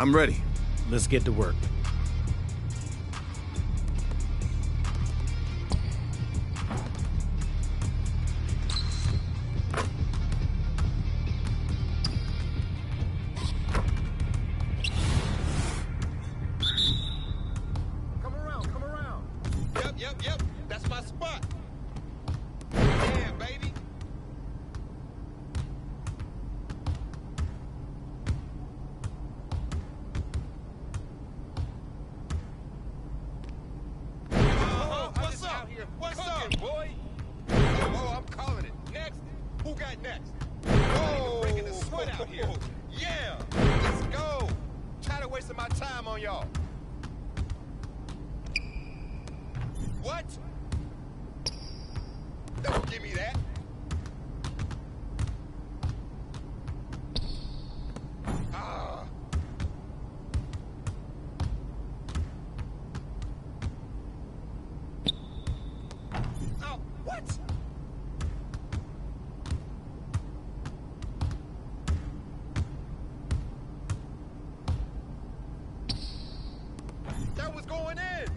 I'm ready. Let's get to work. Come around. Yep. That's my spot. Yeah, baby. What's up, boy? Oh, I'm calling it. Next. Who got next? Oh, bringing the sweat out here. Yeah, let's go. Tired of wasting my time on y'all. What? Don't give me that. What? That was going in.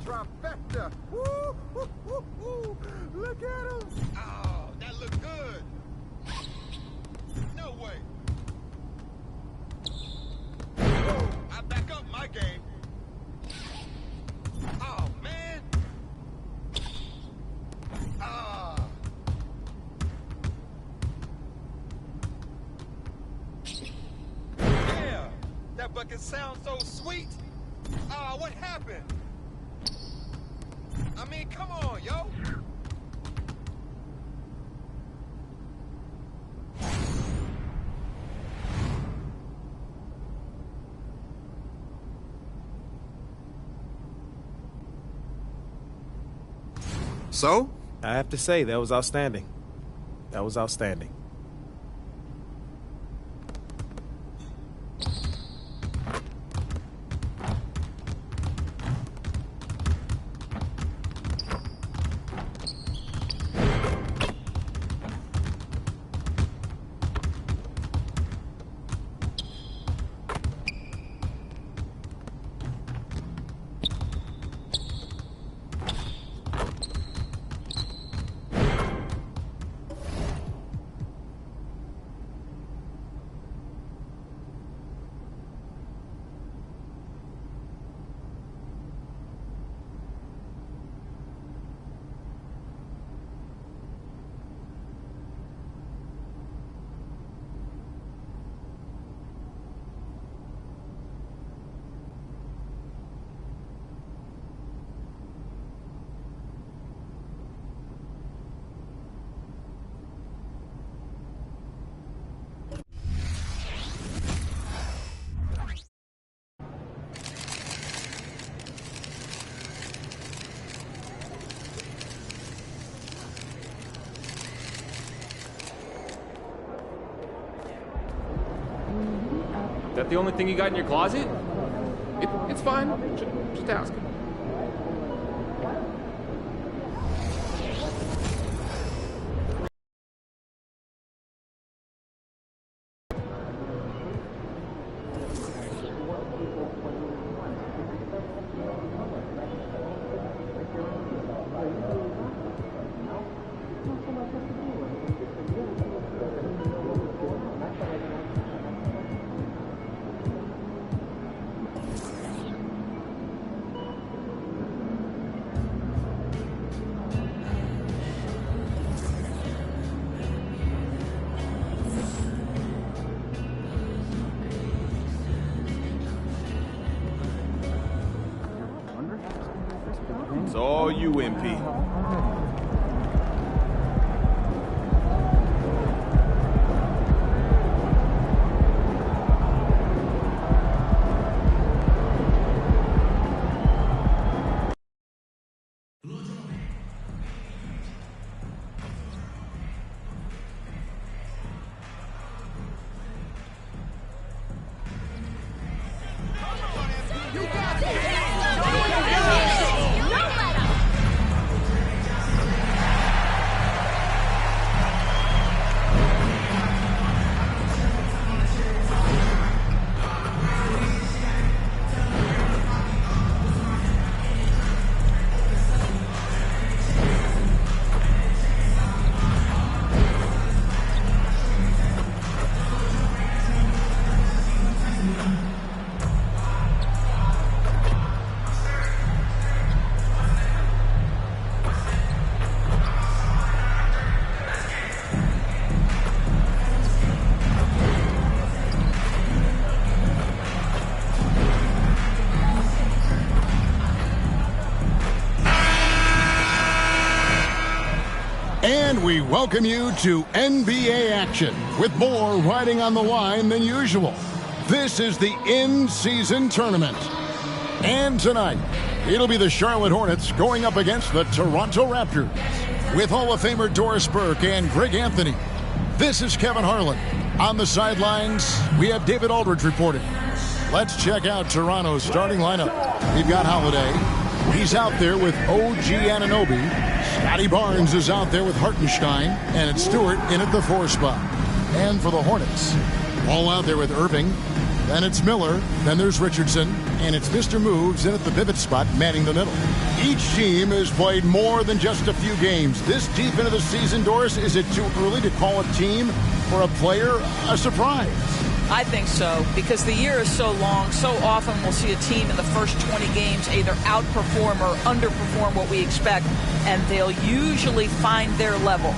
Trifecta. Woo, woo, woo, woo. Look at him. Oh, that looked good. No way. Woo, I back up my game. Oh, man. Yeah, that bucket sounds so sweet. What happened? I mean, come on, yo. So? I have to say, that was outstanding. That was outstanding. That the only thing you got in your closet? It's fine. Just ask. It's all you, MP. we welcome you to NBA action with more riding on the line than usual. This is the in-season tournament. And tonight, it'll be the Charlotte Hornets going up against the Toronto Raptors. With Hall of Famer Doris Burke and Greg Anthony, this is Kevin Harlan. On the sidelines, we have David Aldridge reporting. Let's check out Toronto's starting lineup. We've got Holiday. He's out there with OG Anunoby. Scotty Barnes is out there with Hartenstein. And it's Stewart in at the 4 spot. And for the Hornets, all out there with Irving. Then it's Miller. Then there's Richardson. And it's Mr. Moves in at the pivot spot, manning the middle. Each team has played more than just a few games. This deep into the season, Doris, is it too early to call a team or a player a surprise? I think so, because the year is so long. So often we'll see a team in the first 20 games either outperform or underperform what we expect, and they'll usually find their level.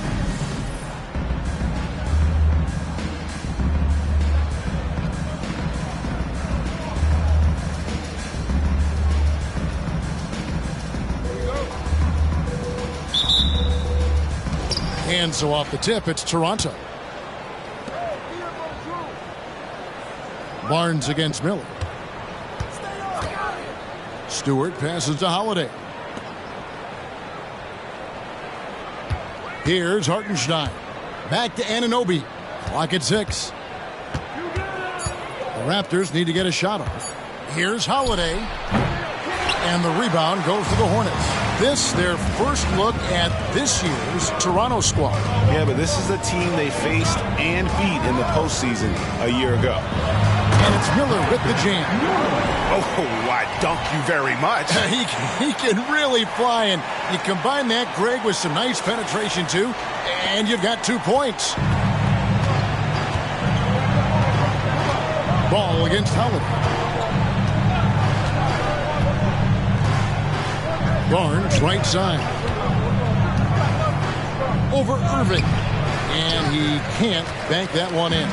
And so off the tip, it's Toronto. Barnes against Miller. Stewart passes to Holiday. Here's Hartenstein. Back to Anunoby. Clock at 6. The Raptors need to get a shot off. Here's Holiday. And the rebound goes to the Hornets. This, their first look at this year's Toronto squad. Yeah, but this is the team they faced and beat in the postseason a year ago. And it's Miller with the jam. Oh, I dunk you very much. he can really fly, and you combine that, Greg, with some nice penetration, too, and you've got 2 points. Ball against Holiday. Barnes, right side. Over Irving. And he can't bank that one in.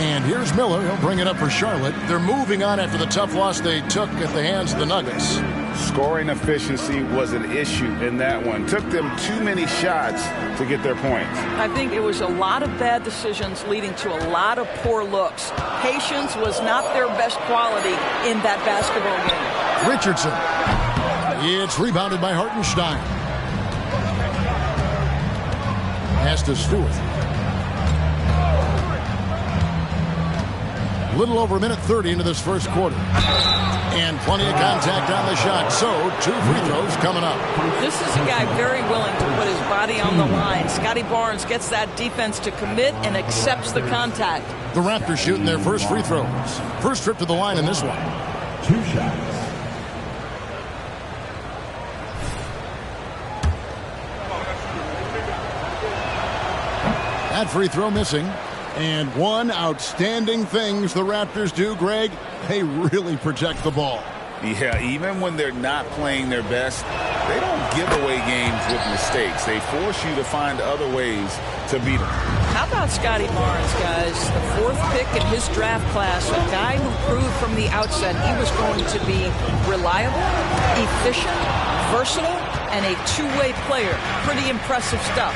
And here's Miller. He'll bring it up for Charlotte. They're moving on after the tough loss they took at the hands of the Nuggets. Scoring efficiency was an issue in that one. Took them too many shots to get their points. I think it was a lot of bad decisions leading to a lot of poor looks. Patience was not their best quality in that basketball game. Richardson. It's rebounded by Hartenstein. Pass to Stewart. A little over a minute 30 into this first quarter. And plenty of contact on the shot. So, 2 free throws coming up. This is a guy very willing to put his body on the line. Scotty Barnes gets that defense to commit and accepts the contact. The Raptors shooting their first free throws. First trip to the line in this one. 2 shots. That free throw missing. And one outstanding things the Raptors do, Greg, they really protect the ball. Yeah, even when they're not playing their best, they don't give away games with mistakes. They force you to find other ways to beat them. How about Scotty Barnes, guys? The 4th pick in his draft class, a guy who proved from the outset he was going to be reliable, efficient, versatile, and a two-way player. Pretty impressive stuff.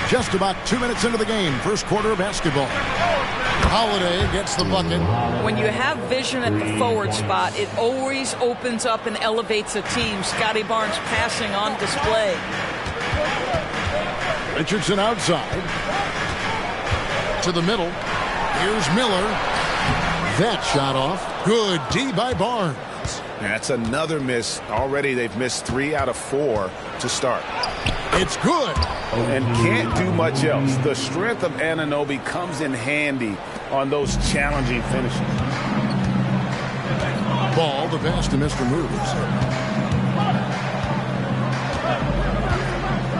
Just about 2 minutes into the game, first quarter of basketball. Holiday gets the bucket. When you have vision at the forward spot, it always opens up and elevates a team. Scotty Barnes passing on display. Richardson outside. To the middle. Here's Miller. That shot off. Good D by Barnes. That's another miss. Already they've missed 3 out of 4 to start. It's good. And can't do much else. The strength of Anunoby comes in handy on those challenging finishes. Ball, the pass to Mr. Moves.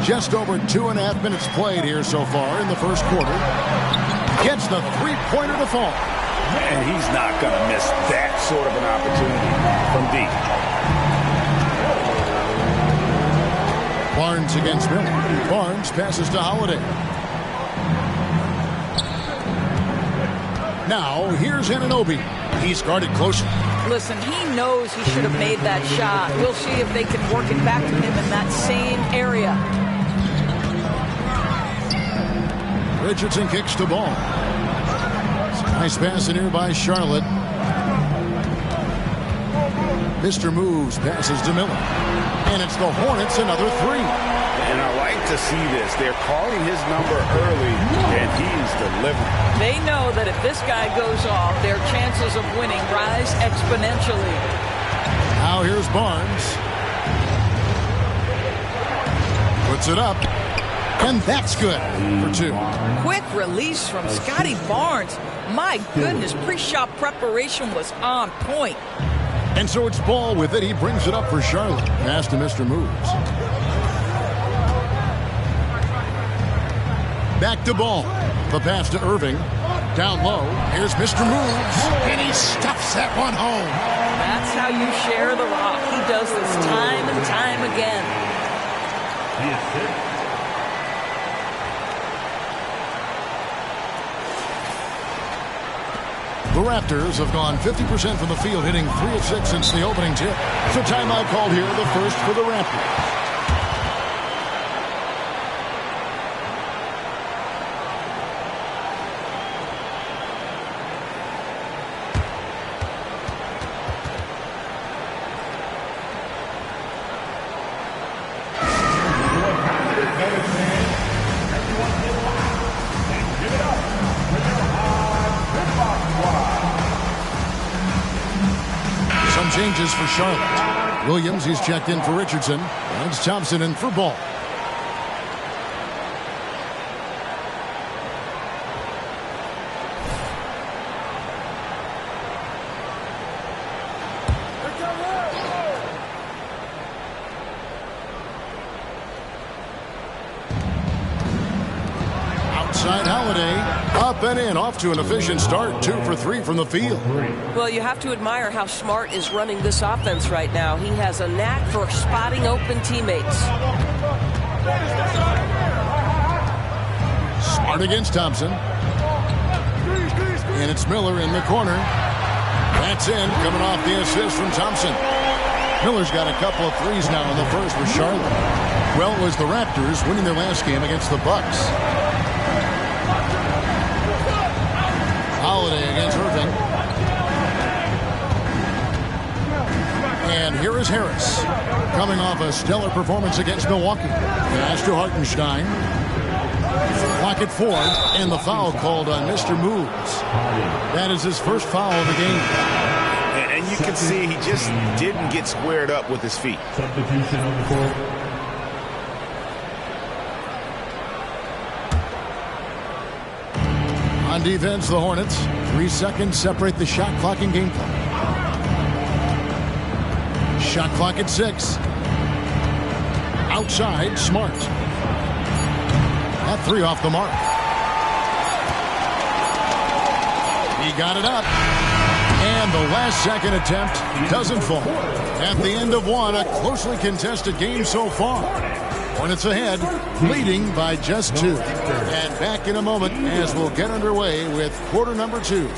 Just over 2.5 minutes played here so far in the first quarter. Gets the three-pointer to fall. And he's not going to miss that sort of an opportunity from deep. Barnes against Miller. Barnes passes to Holiday. Now, here's Anunoby. He's guarded closely. Listen, he knows he should have made that shot. We'll see if they can work it back to him in that same area. Richardson kicks the ball. Nice pass in here by Charlotte. Mr. Moves passes to Miller. And it's the Hornets another three. And I like to see this. They're calling his number early, and he's delivering. They know that if this guy goes off, their chances of winning rise exponentially. Now here's Barnes. Puts it up. And that's good for two. Quick release from Scotty Barnes. My goodness, pre-shot preparation was on point. And so it's Ball with it. He brings it up for Charlotte. Pass to Mr. Moves. Back to Ball. The pass to Irving. Down low. Here's Mr. Moves. And he stuffs that one home. That's how you share the rock. He does this time and time again. The Raptors have gone 50% from the field, hitting 3 of 6 since the opening tip. So timeout called here, the first for the Raptors. Changes for Charlotte. Williams, he's checked in for Richardson. And it's Thompson in for Ball. Outside Holiday. Up and in, off to an efficient start. 2 for 3 from the field. Well, you have to admire how Smart is running this offense right now. He has a knack for spotting open teammates. Smart against Thompson. And it's Miller in the corner. That's in, coming off the assist from Thompson. Miller's got a couple of threes now in the first with Charlotte. Well, it was the Raptors winning their last game against the Bucks. Holiday against Irving. And here is Harris. Coming off a stellar performance against Milwaukee. Pass to Hartenstein. Clock at 4. And the foul called on Mr. Moves. That is his first foul of the game. And you can see he just didn't get squared up with his feet. Substitution on the court. On defense, the Hornets. 3 seconds separate the shot clock and game clock. Shot clock at 6. Outside, Smart. That 3 off the mark. He got it up. And the last second attempt doesn't fall. At the end of 1, a closely contested game so far. Hornets ahead, leading by just 2. And back in a moment as we'll get underway with quarter number 2.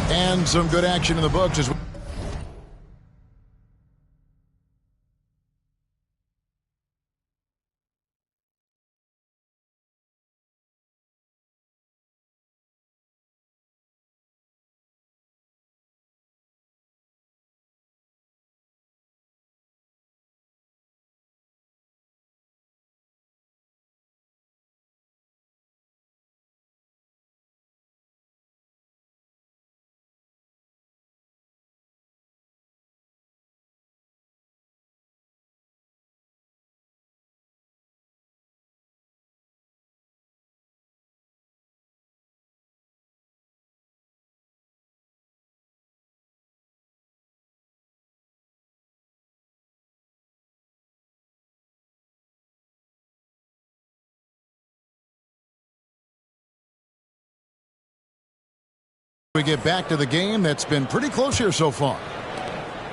And some good action in the books as we We get back to the game that's been pretty close here so far.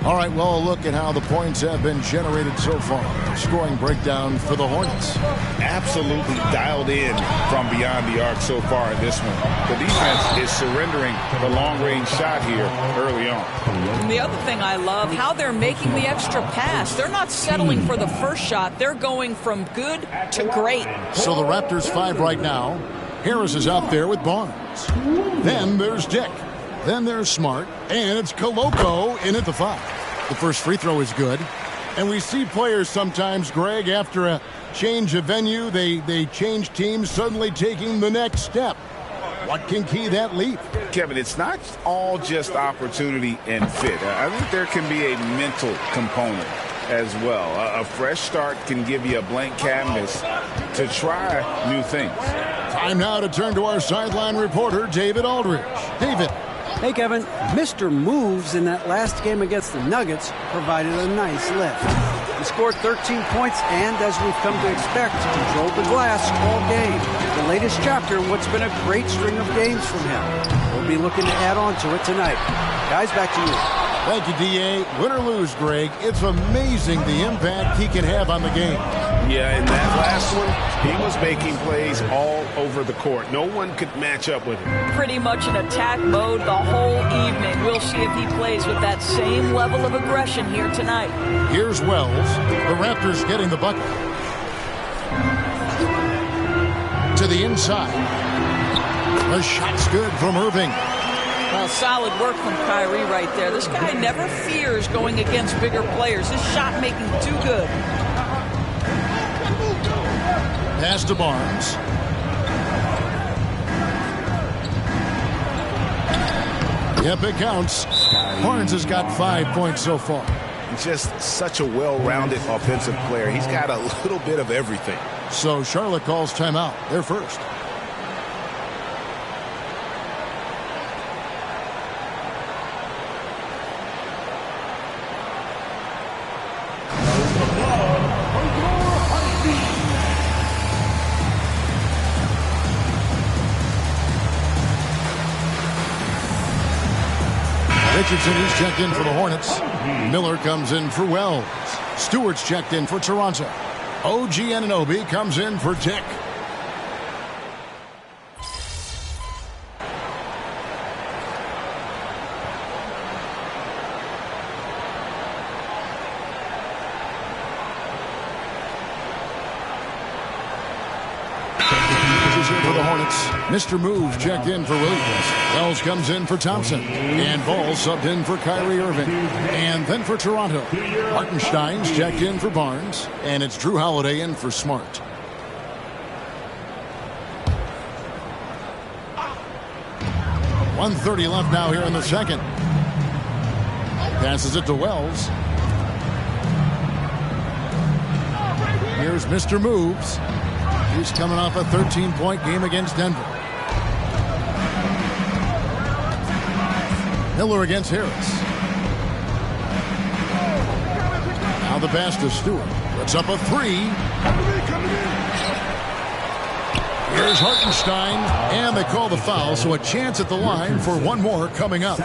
All right, well, look at how the points have been generated so far. Scoring breakdown for the Hornets. Absolutely dialed in from beyond the arc so far in this one. The defense is surrendering the long-range shot here early on. And the other thing I love, how they're making the extra pass. They're not settling for the first shot. They're going from good to great. So the Raptors 5 right now. Harris is out there with Barnes. Then there's Dick. Then there's Smart. And it's Koloko in at the 5. The first free throw is good. And we see players sometimes, Greg, after a change of venue, they change teams, suddenly taking the next step. What can key that leap? Kevin, it's not all just opportunity and fit. I think there can be a mental component as well. A fresh start can give you a blank canvas to try new things. Time now to turn to our sideline reporter, David Aldridge. David. Hey, Kevin. Mr. Moves in that last game against the Nuggets provided a nice lift. He scored 13 points and, as we've come to expect, controlled the glass all game. The latest chapter in what's been a great string of games from him. We'll be looking to add on to it tonight. Guys, back to you. Thank you, D.A. Win or lose, Greg, it's amazing the impact he can have on the game. Yeah, in that last one, he was making plays all over the court. No one could match up with him. Pretty much in attack mode the whole evening. We'll see if he plays with that same level of aggression here tonight. Here's Wells. The Raptors getting the bucket. To the inside. The shot's good from Irving. Well, solid work from Kyrie right there. This guy never fears going against bigger players. His shot making too good. Pass to Barnes. Yep, it counts. Barnes has got 5 points so far. Just such a well-rounded offensive player. He's got a little bit of everything. So Charlotte calls timeout. They're first. Richardson is checked in for the Hornets. Miller comes in for Wells. Stewart's checked in for Toronto. OG Anunoby comes in for Dick. For the Hornets, Mr. Moves checked in for Williams. Wells comes in for Thompson. And Ball subbed in for Kyrie Irving. And then for Toronto, Hartenstein's checked in for Barnes. And it's Drew Holiday in for Smart. .130 left now here in the second. Passes it to Wells. Here's Mr. Moves. He's coming off a 13-point game against Denver. Miller against Harris. Now the pass to Stewart. Puts up a 3. Here's Hartenstein, and they call the foul, so a chance at the line for one more coming up.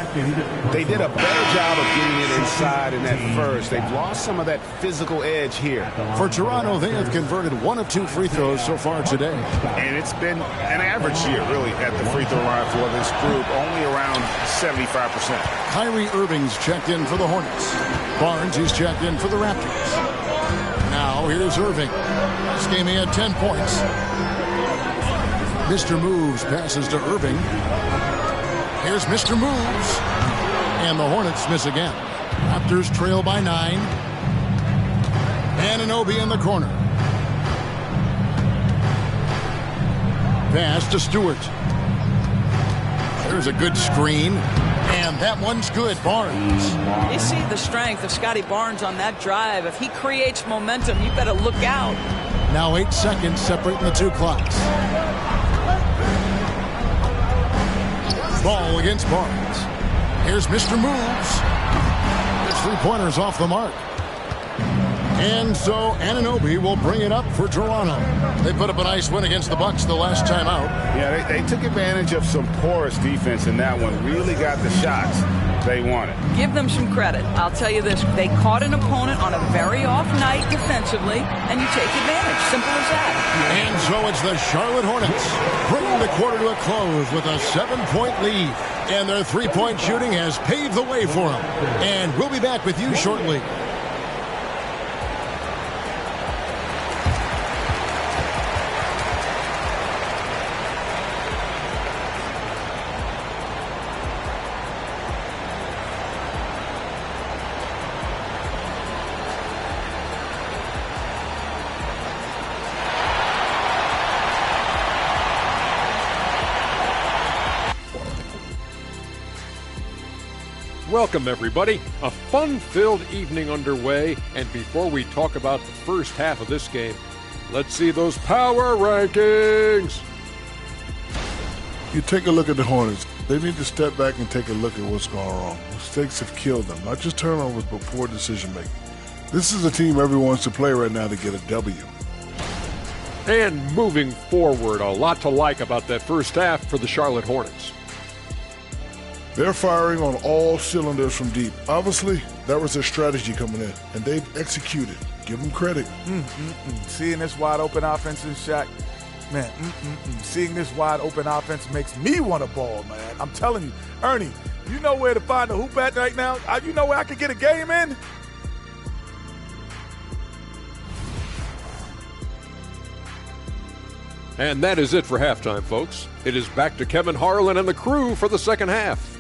They did a better job of getting it inside in that first. They've lost some of that physical edge here. For Toronto, they have converted 1 of 2 free throws so far today. And it's been an average year, really, at the free throw line for this group, only around 75%. Kyrie Irving's checked in for the Hornets. Barnes is checked in for the Raptors. Now here's Irving. This game he had 10 points. Mr. Moves passes to Irving. Here's Mr. Moves. And the Hornets miss again. Raptors trail by 9. Anunoby in the corner. Pass to Stewart. There's a good screen. And that one's good. Barnes. You see the strength of Scotty Barnes on that drive. If he creates momentum, you better look out. Now 8 seconds separating the two clocks. Ball against Barnes. Here's Mr. Moves. His three-pointers off the mark. And so Anunoby will bring it up for Toronto. They put up a nice win against the Bucks the last time out. Yeah, they took advantage of some porous defense in that one. Really got the shots they wanted. Give them some credit. I'll tell you this. They caught an opponent on a very off night defensively, and you take advantage. Simple as that. And so it's the Charlotte Hornets bringing the quarter to a close with a 7-point lead. And their three-point shooting has paved the way for them. And we'll be back with you shortly. Welcome, everybody. A fun-filled evening underway, and before we talk about the first half of this game, let's see those power rankings. You take a look at the Hornets. They need to step back and take a look at what's going wrong. Mistakes have killed them, not just turnovers, but poor decision-making. This is a team everyone wants to play right now to get a W. And moving forward, a lot to like about that first half for the Charlotte Hornets. They're firing on all cylinders from deep. Obviously, that was their strategy coming in, and they've executed. Give them credit. Seeing this wide-open offense in Shaq, man, seeing this wide-open offense makes me want to ball, man. I'm telling you, Ernie, you know where to find the hoop at right now? You know where I could get a game in? And that is it for halftime, folks. It is back to Kevin Harlan and the crew for the second half.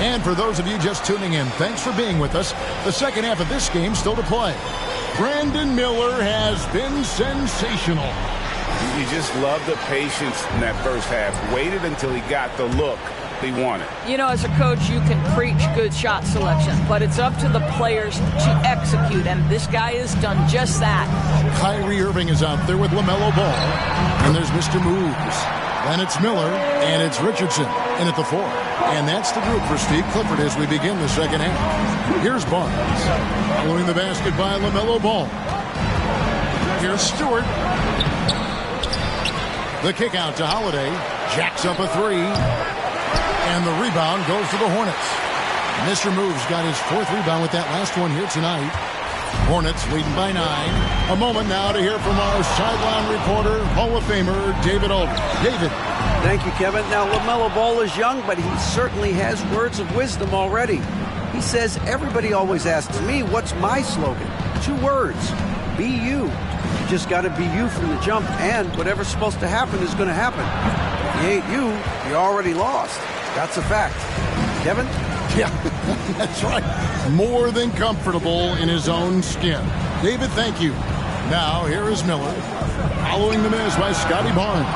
And for those of you just tuning in, thanks for being with us. The second half of this game still to play. Brandon Miller has been sensational. You just love the patience in that first half. Waited until he got the look he wanted. You know, as a coach, you can preach good shot selection, but it's up to the players to execute, and this guy has done just that. Kyrie Irving is out there with LaMelo Ball. And there's Mr. Moves. Then it's Miller, and it's Richardson in at the 4. And that's the group for Steve Clifford as we begin the second half. Here's Barnes. Following the basket by LaMelo Ball. Here's Stewart. The kick out to Holiday. Jacks up a 3. And the rebound goes to the Hornets. Mr. Moves got his 4th rebound with that last one here tonight. Hornets leading by 9. A moment now to hear from our sideline reporter, Hall of Famer David Aldridge. David. Thank you, Kevin. Now, LaMelo Ball is young, but he certainly has words of wisdom already. He says, everybody always asks me, what's my slogan? 2 words. Be you. You just got to be you from the jump, and whatever's supposed to happen is going to happen. If you ain't you, you already lost. That's a fact. Kevin? Yeah, that's right. More than comfortable in his own skin. David, thank you. Now, here is Miller. Following the miss by Scotty Barnes.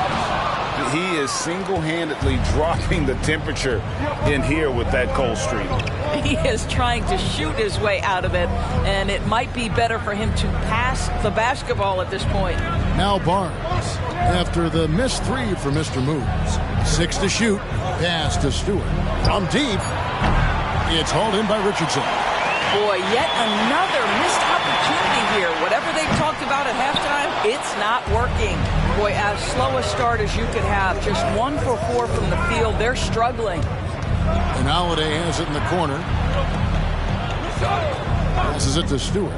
He is single-handedly dropping the temperature in here with that cold streak. He is trying to shoot his way out of it, and it might be better for him to pass the basketball at this point. Now Barnes, after the missed 3 for Mr. Moves. 6 to shoot. Pass to Stewart. From deep, it's hauled in by Richardson. Boy, yet another missed opportunity here. Whatever they talked about at halftime, it's not working. Boy, as slow a start as you could have. Just 1 for 4 from the field. They're struggling. And Holiday has it in the corner. Passes it to Stewart.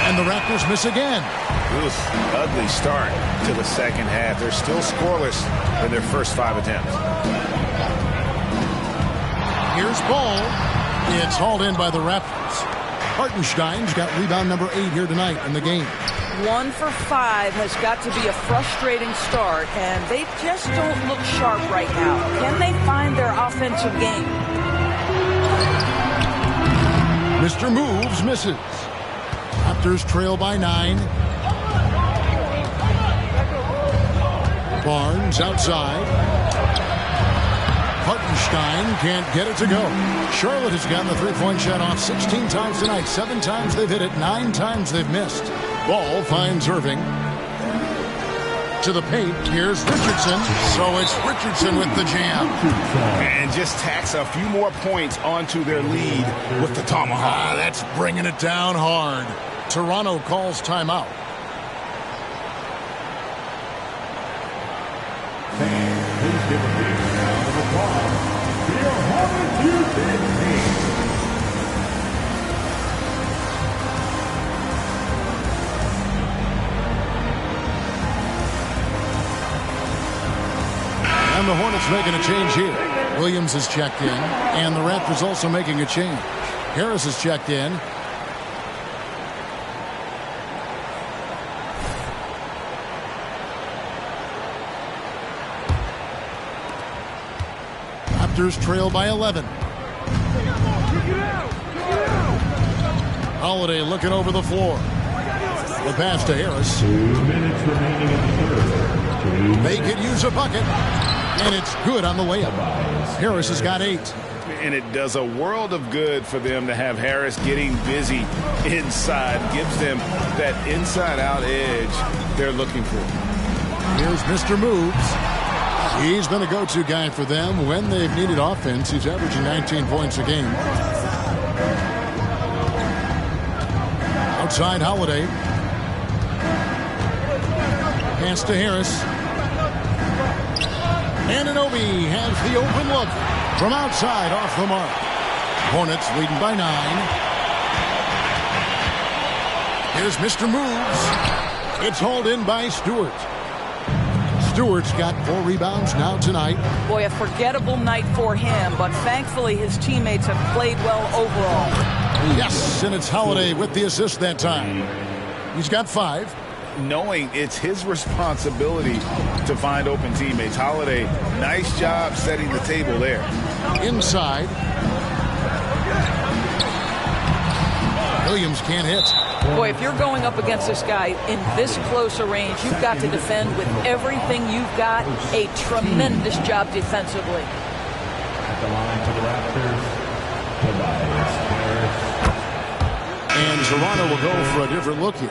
And the Raptors miss again. Oof, ugly start to the second half. They're still scoreless in their first 5 attempts. Here's Ball. It's hauled in by the Raptors. Hartenstein's got rebound number 8 here tonight in the game. 1 for 5 has got to be a frustrating start, and they just don't look sharp right now. Can they find their offensive game? Mr. Moves misses. Raptors trail by 9. Barnes outside. Hartenstein can't get it to go. Charlotte has gotten the three-point shot off 16 times tonight. 7 times they've hit it, 9 times they've missed. Ball finds Irving. To the paint, here's Richardson. So it's Richardson with the jam. And just tacks a few more points onto their lead with the tomahawk. That's bringing it down hard. Toronto calls timeout. Please give a big round of applause for your Hornets Houston team. And the Hornets making a change here. Williams is checked in, and the Raptors also making a change. Harris is checked in. Raptors trail by 11. Holiday looking over the floor. The pass to Harris. 2 minutes remaining in the third. They could use a bucket, and it's good on the layup. Harris has got 8. And it does a world of good for them to have Harris getting busy inside. Gives them that inside-out edge they're looking for. Here's Mr. Moves. He's been a go-to guy for them when they've needed offense. He's averaging 19 points a game. Outside Holiday. Pass to Harris. Anunoby has the open look. From outside, off the mark. Hornets leading by 9. Here's Mr. Moves. It's hauled in by Stewart. Stewart's got 4 rebounds now tonight. Boy, a forgettable night for him, but thankfully his teammates have played well overall. Yes, and it's Holiday with the assist that time. He's got 5. Knowing it's his responsibility to find open teammates. Holiday, nice job setting the table there. Inside. Williams can't hit. Boy, if you're going up against this guy in this close a range, you've got to defend with everything you've got. A tremendous job defensively. At the line for the Raptors, Tobias Harris. And Toronto will go for a different look here.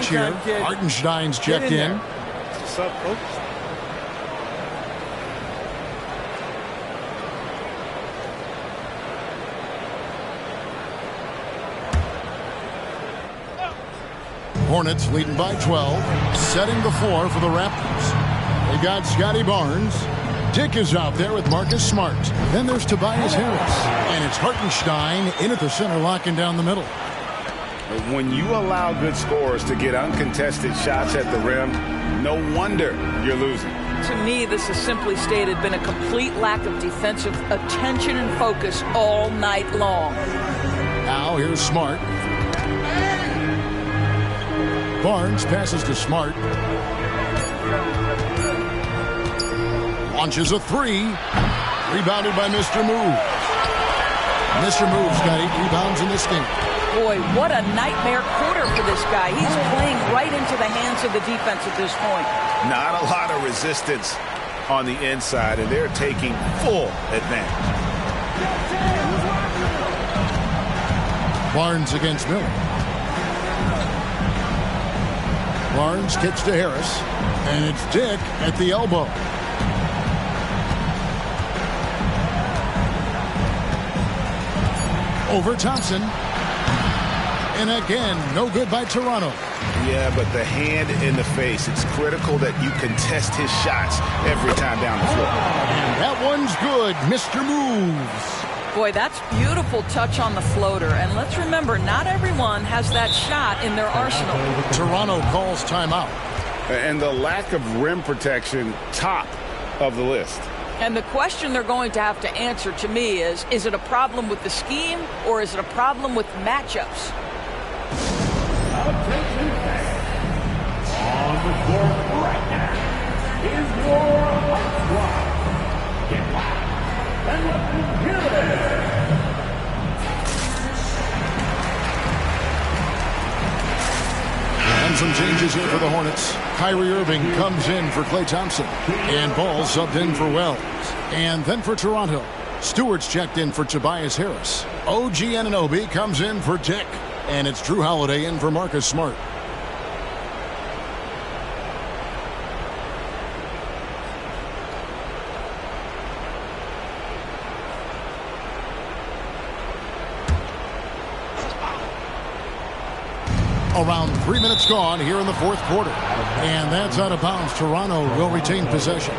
Here. Hartenstein's checked in. What's up, folks? Hornets leading by 12. Setting the floor for the Raptors. They got Scotty Barnes. Dick is out there with Marcus Smart. Then there's Tobias Harris. And it's Hartenstein in at the center, locking down the middle. When you allow good scorers to get uncontested shots at the rim, no wonder you're losing. To me, this has simply stated been a complete lack of defensive attention and focus all night long. Now here's Smart. Barnes passes to Smart. Launches a 3. Rebounded by Mr. Moves. Mr. Moves got 8 rebounds in this game. Boy, what a nightmare quarter for this guy. He's playing right into the hands of the defense at this point. Not a lot of resistance on the inside, and they're taking full advantage. Barnes against Miller. Barnes kicks to Harris, and it's Dick at the elbow. Over Thompson. And again, no good by Toronto. Yeah, but the hand in the face. It's critical that you contest his shots every time down the floor. And that one's good, Mr. Moves. Boy, that's beautiful touch on the floater. And let's remember, not everyone has that shot in their arsenal. Toronto calls timeout. And the lack of rim protection, top of the list. And the question they're going to have to answer to me is it a problem with the scheme or is it a problem with matchups? Attention fans. On the court right now is your hot squad. Get loud and let them hear it. And some changes here for the Hornets. Kyrie Irving comes in for Klay Thompson. And Ball subbed in for Wells. And then for Toronto, Stewart's checked in for Tobias Harris. OG Anunoby comes in for Dick. And it's Drew Holiday in for Marcus Smart. Around 3 minutes gone here in the fourth quarter. And that's out of bounds. Toronto will retain possession.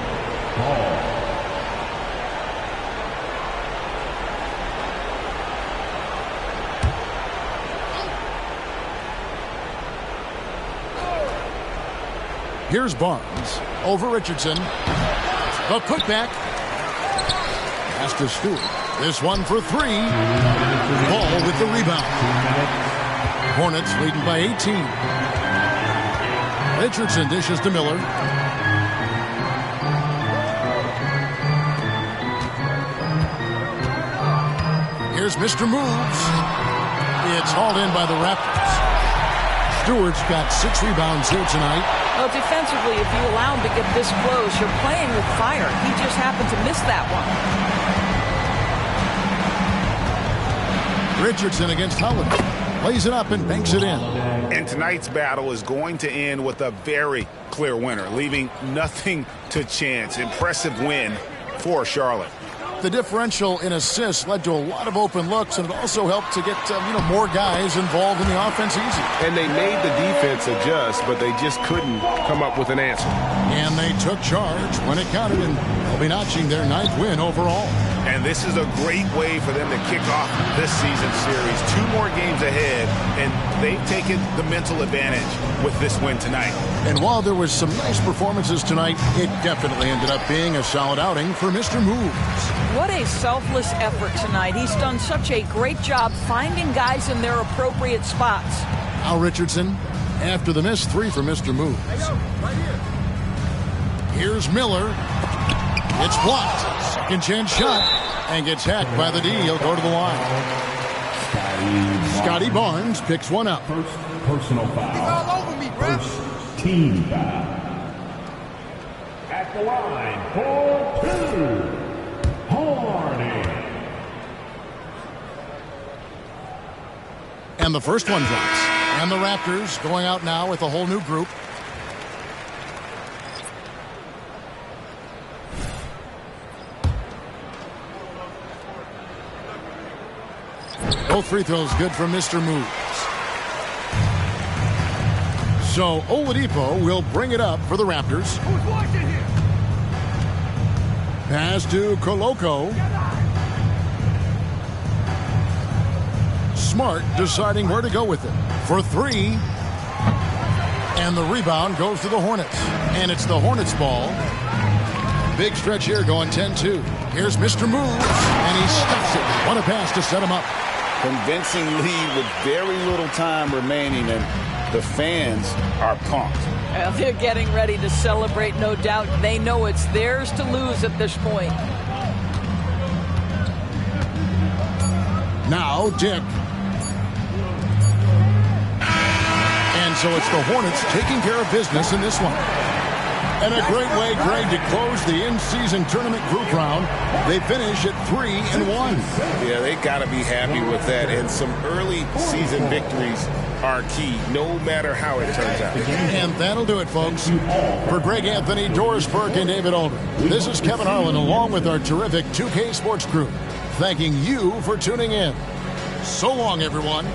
Here's Barnes over Richardson. The putback. Pass to Stewart. This one for three. Ball with the rebound. Hornets leading by 18. Richardson dishes to Miller. Here's Mr. Moves. It's hauled in by the Raptors. Stewart's got 6 rebounds here tonight. Well, defensively, if you allow him to get this close, you're playing with fire. He just happened to miss that one. Richardson against Holiday. Lays it up and banks it in. And tonight's battle is going to end with a very clear winner, leaving nothing to chance. Impressive win for Charlotte. The differential in assists led to a lot of open looks, and it also helped to get more guys involved in the offense easy. And they made the defense adjust, but they just couldn't come up with an answer. And they took charge when it counted, and they'll be notching their 9th win overall. And this is a great way for them to kick off this season series. 2 more games ahead, and they've taken the mental advantage with this win tonight. And while there was some nice performances tonight, it definitely ended up being a solid outing for Mr. Moves. What a selfless effort tonight. He's done such a great job finding guys in their appropriate spots. Al Richardson after the missed 3 for Mr. Moves. Here's Miller. It's blocked. Second chance shot. And gets hacked by the D. He'll go to the line. Scotty Barnes picks one up. First personal foul. He's all over me, bro. First team foul. At the line for 2. Horny. And the first one drops. And the Raptors going out now with a whole new group. Both free throws good for Mr. Moves. So Oladipo will bring it up for the Raptors. Who's watching here? Pass to Koloko. Smart deciding where to go with it. For 3. And the rebound goes to the Hornets. And it's the Hornets ball. Big stretch here going 10-2. Here's Mr. Moves. And he stuffs it. What a pass to set him up. Convincing lead with very little time remaining, and the fans are pumped. Well, they're getting ready to celebrate, no doubt. They know it's theirs to lose at this point. Now Dick. And so it's the Hornets taking care of business in this one. And a great way, Greg, to close the in-season tournament group round. They finish at 3-1. Yeah, they got to be happy with that. And some early season victories are key, no matter how it turns out. And that'll do it, folks. For Greg Anthony, Doris Burke, and David Aldrin, this is Kevin Harlan along with our terrific 2K Sports crew, thanking you for tuning in. So long, everyone.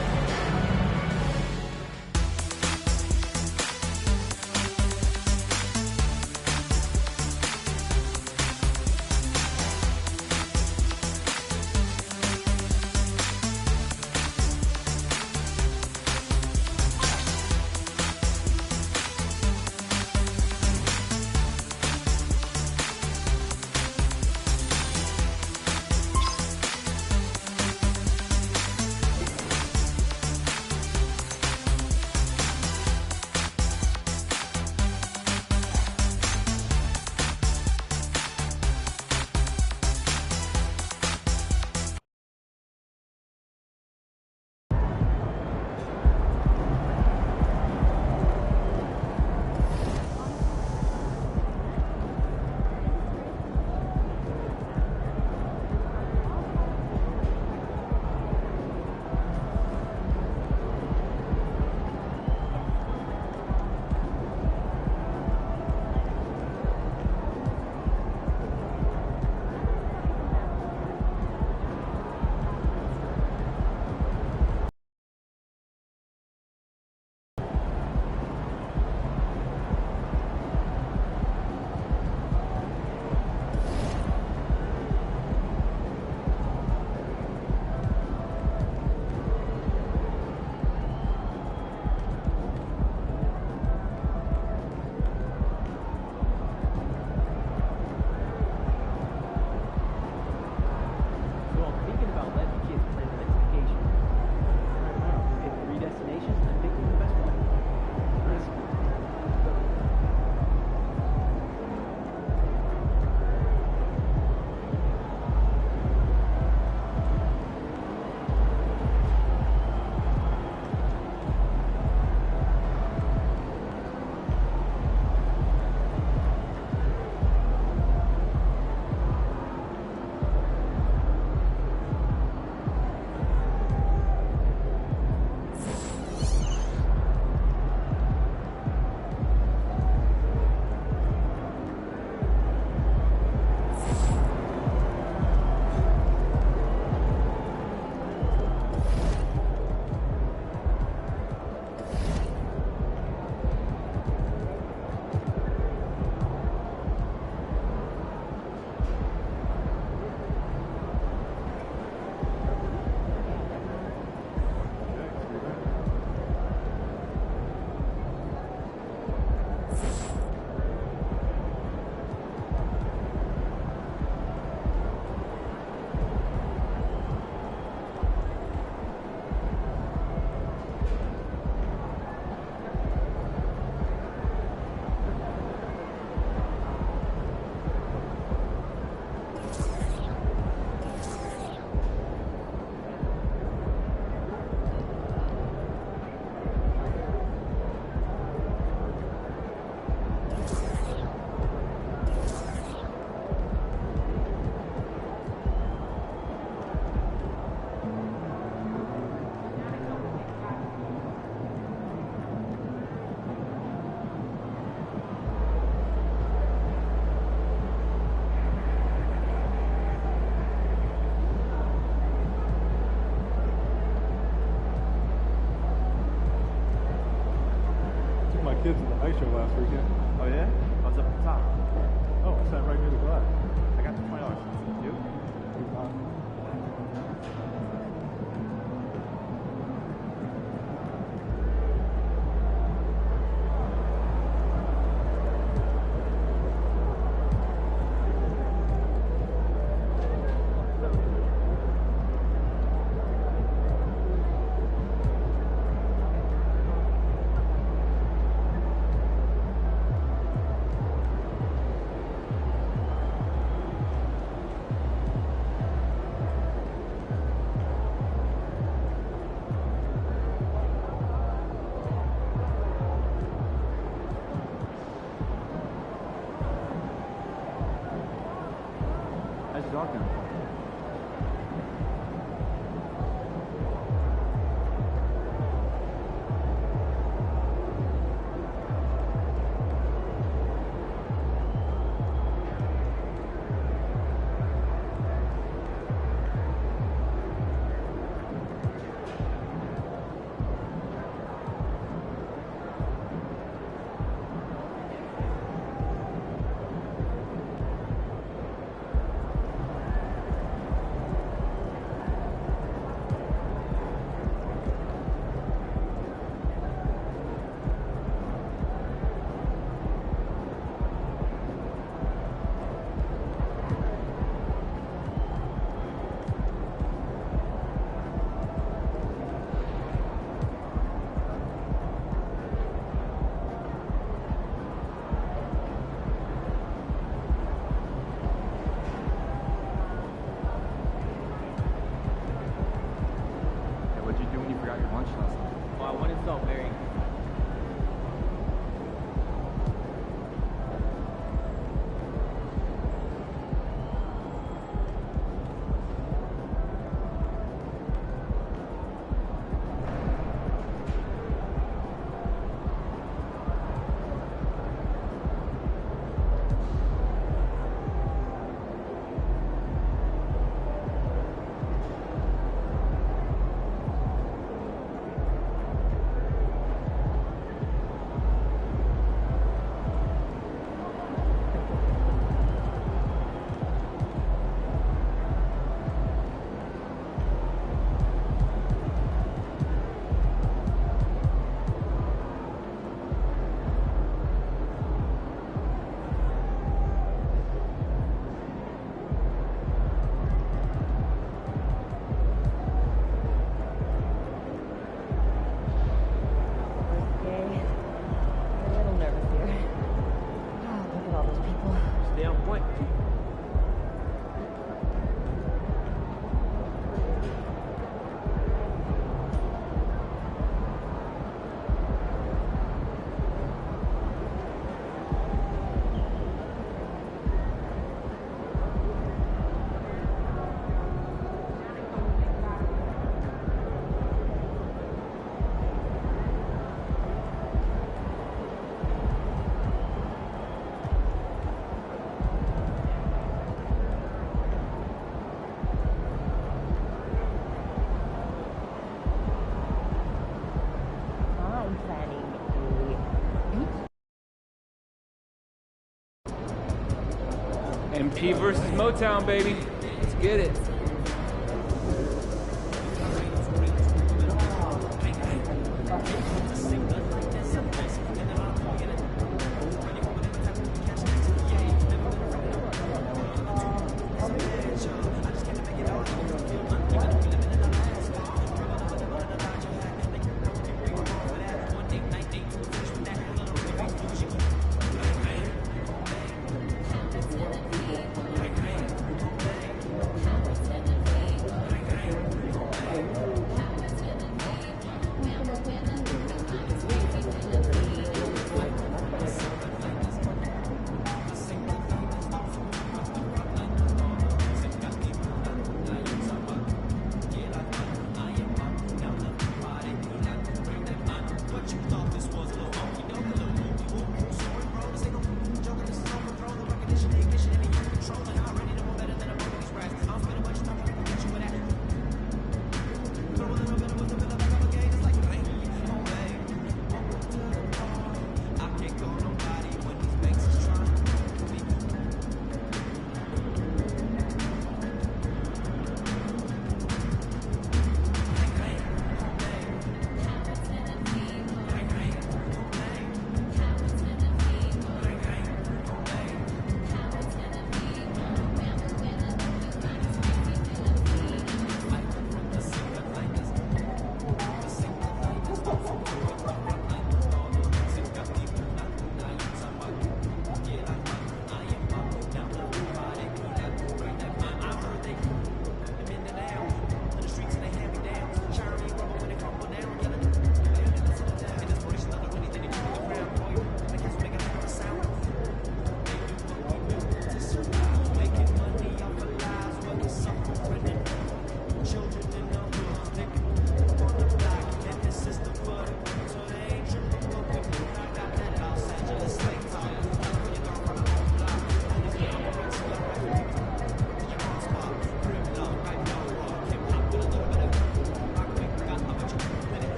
kids at the ice show last weekend. Oh yeah? I was up at the top. Oh, I sat right near the glass. I got the $20. You? How's your dog doing? What'd you do when you forgot your lunch last night? Well, I went and saw Mary. Stay on point. MP versus Motown, baby. Let's get it.